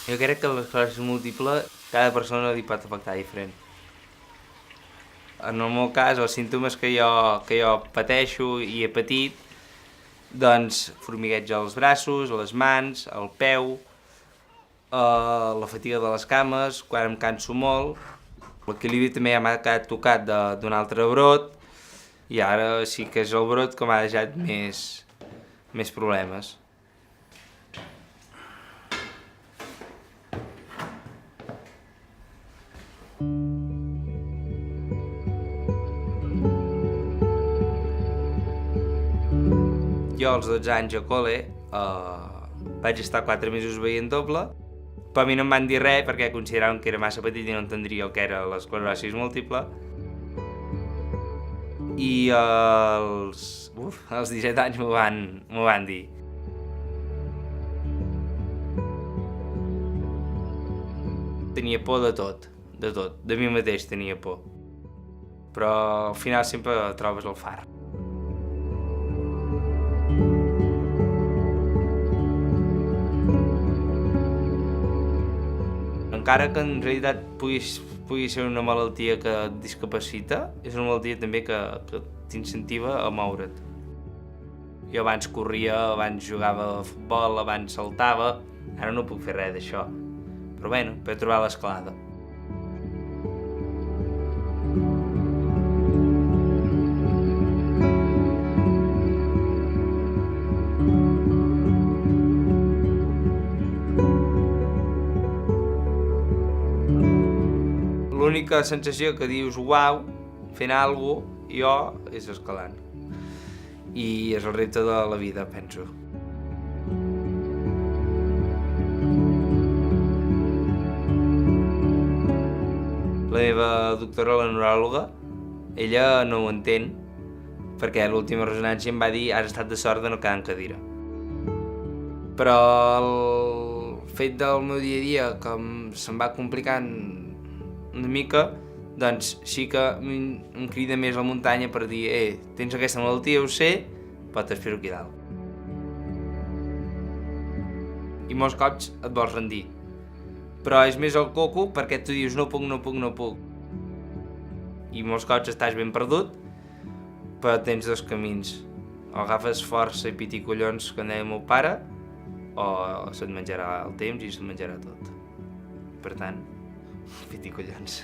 Jo crec que l'esclerosi múltiple cada persona li pot afectar diferent. En el meu cas, els símptomes que jo pateixo i he patit, doncs formigueig als braços, a les mans, al peu, la fatiga de les cames, quan em canso molt, l'equilibri també ja m'ha quedat tocat d'un altre brot, i ara sí que és el brot que m'ha deixat més problemes. Jo als 12 anys a col·le vaig estar 4 mesos veient doble, però a mi no em van dir res perquè consideraven que era massa petit i no entendria el que era l'esclerosi múltiple. I als 17 anys m'ho van dir. Tenia por de tot, de mi mateix tenia por. Però al final sempre trobes el far. Encara que en realitat pugui ser una malaltia que et discapacita, és una malaltia també que t'incentiva a moure't. Jo abans corria, abans jugava a futbol, abans saltava, ara no puc fer res d'això. Però bueno, per trobar l'escalada. L'única sensació que dius uau, fent alguna cosa, jo, és escalant. I és el repte de la vida, penso. La meva doctora, la neuròloga, ella no ho entén, perquè a l'última ressonància em va dir has estat de sort de no quedar en cadira. Però el fet del meu dia a dia que se'm va complicant una mica, doncs sí que em crida més la muntanya per dir tens aquesta malaltia, ho sé, però t'espero aquí dalt. I molts cops et vols rendir. Però és més el coco perquè tu dius no puc. I molts cops estàs ben perdut, però tens dos camins. O agafes força i piticollons, com deia el meu pare, o se't menjarà el temps i se't menjarà tot. Per tant, piticollons.